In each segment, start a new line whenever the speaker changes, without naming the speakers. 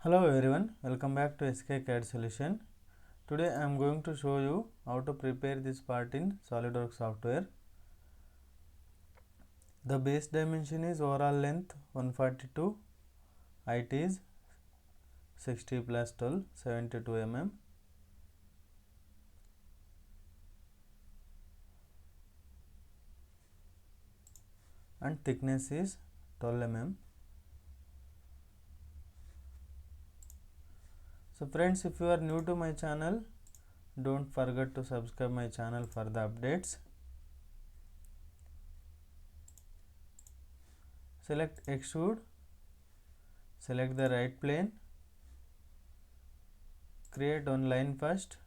Hello everyone, welcome back to SK CAD Solution. Today I am going to show you how to prepare this part in SolidWorks software. The base dimension is overall length 142, height is 60 plus 12, 72 mm. And thickness is 12 mm. So friends, if you are new to my channel, don't forget to subscribe my channel for the updates. Select extrude, select the right plane, create one line first,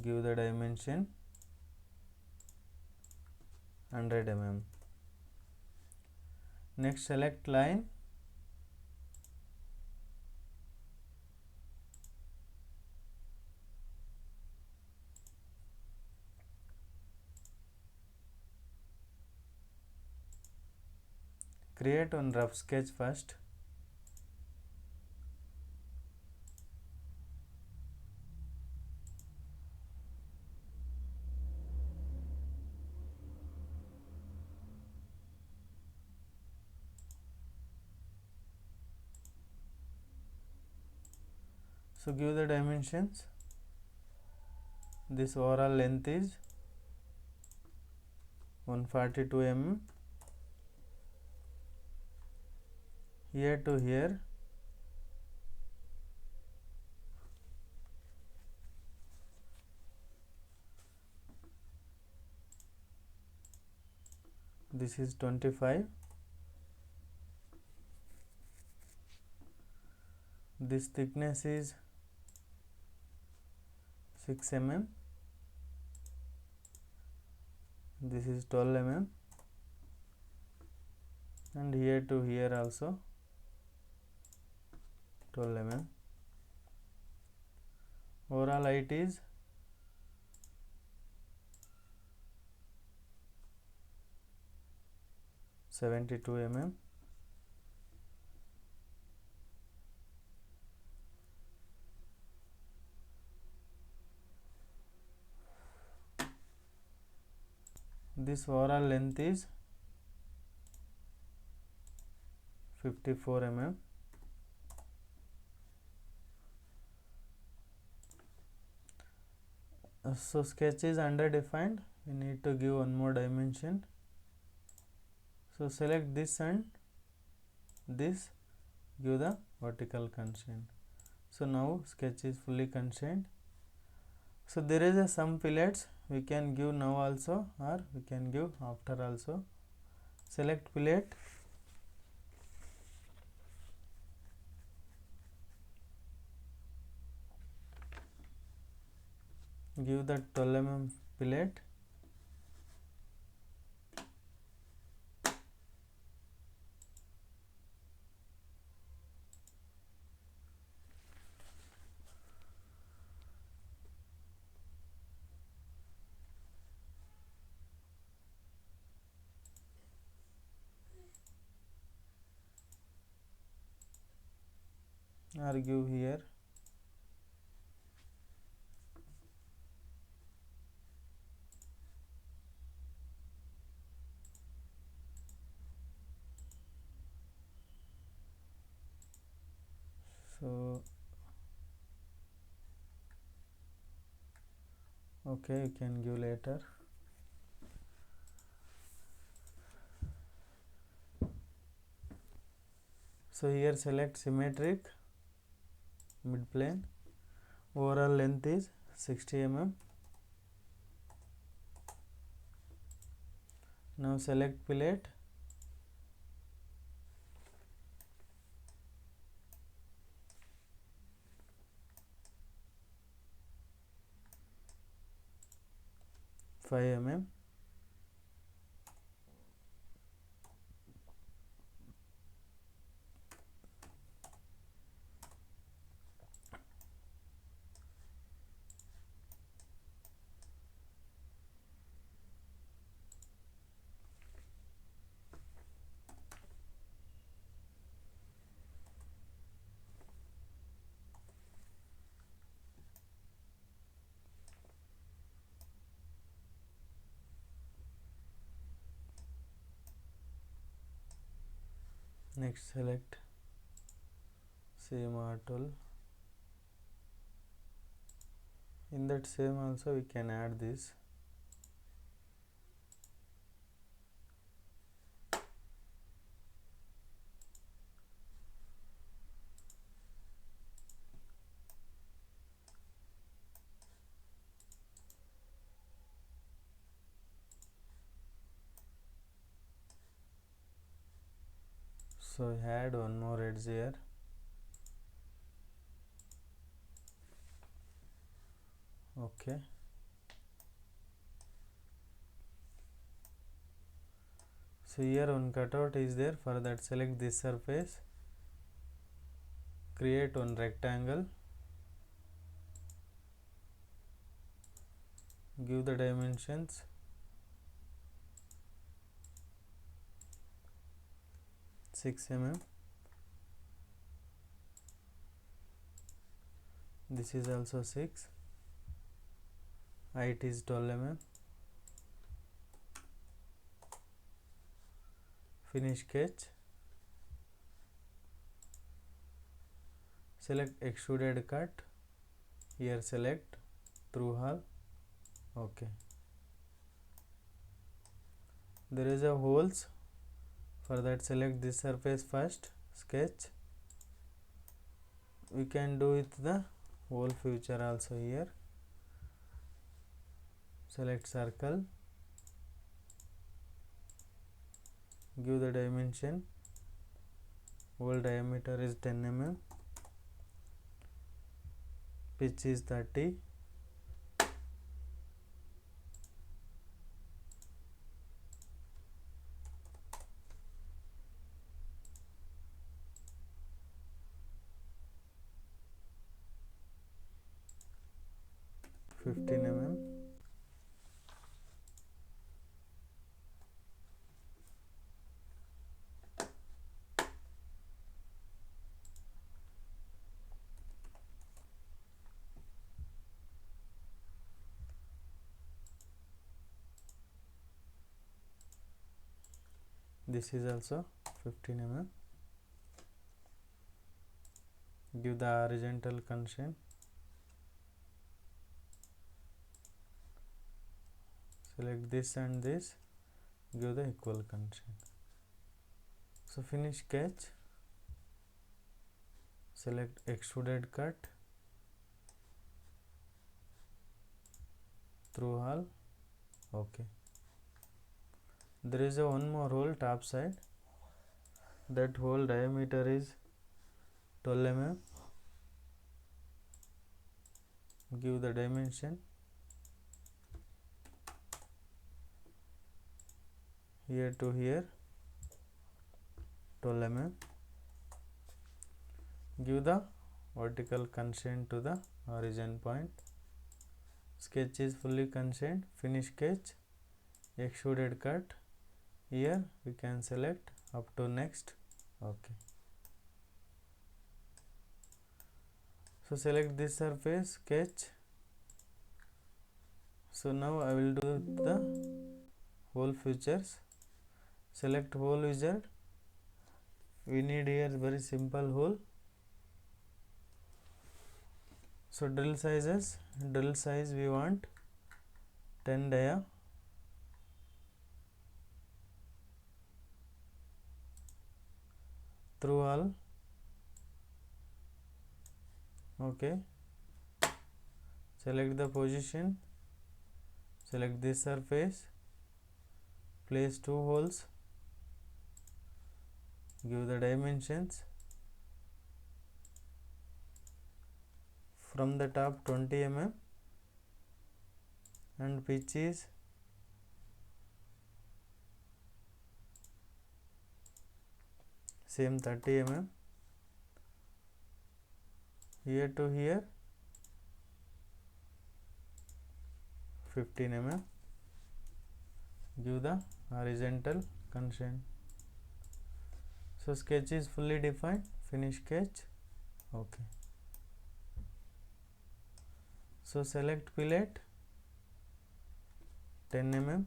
give the dimension 100 mm. Next select line, create one rough sketch first. So give the dimensions. This overall length is 142 mm. Here to here this is 25. This thickness is 6 mm. This is 12 mm. And here to here also 12 mm. Overall height is 72 mm. This overall length is 54 mm. So sketch is underdefined, we need to give one more dimension. So select this and this, give the vertical constraint. So now sketch is fully constrained. So there is some fillets we can give now also, or we can give after also. Select fillet, give the 12 mm fillet. Or give here. So okay, you can give later. So here select symmetric, mid plane, overall length is 60 mm. Now select fillet, five mm. Next select same art tool. In that same also we can add this. So add one more edge here. Okay. So here one cutout is there. For that select this surface, create one rectangle, give the dimensions, six mm. This is also 6. Height is 12 mm. Finish sketch. Select extruded cut. Here select through hole. Okay. There is a holes. For that select this surface first. Sketch. We can do with the hole feature also here. Select circle. Give the dimension. Hole diameter is 10 mm. Pitch is 30. Mm. This is also 15 mm. Give the horizontal constraint. Select this and this. Give the equal constraint. So finish sketch. Select extruded cut. Through hole. Okay. There is a one more hole top side. That hole diameter is 12 mm. Give the dimension. Here to here 12 mm. Give the vertical constraint to the origin point. Sketch is fully constrained. Finish sketch. Extruded cut. Here we can select up to next. Okay. So select this surface, sketch. So now I will do the hole features. Select hole wizard. We need here very simple hole. So drill sizes. Drill size we want 10 dia. Through hole. Okay. Select the position. Select this surface. Place two holes. Give the dimensions. From the top 20 mm and pitch is same 30 mm. Here to here 15 mm. Give the horizontal constraint. So sketch is fully defined. Finish sketch. Okay. So select fillet 10 mm.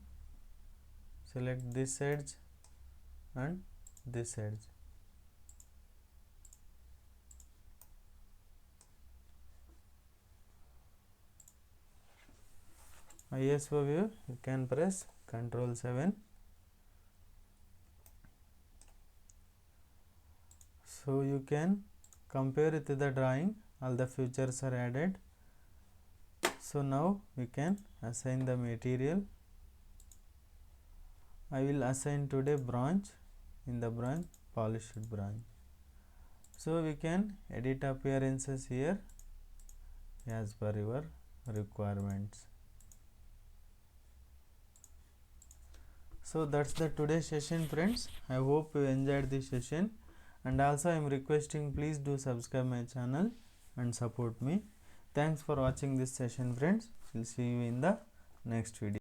Select this edge and this edge. ISO view, you can press Ctrl 7. So you can compare with the drawing, all the features are added. So now we can assign the material. I will assign today branch, in the branch polished branch. So we can edit appearances here as per your requirements. So that's the today's session, friends. I hope you enjoyed this session, and also I am requesting please do subscribe my channel and support me. Thanks for watching this session, friends. We'll see you in the next video.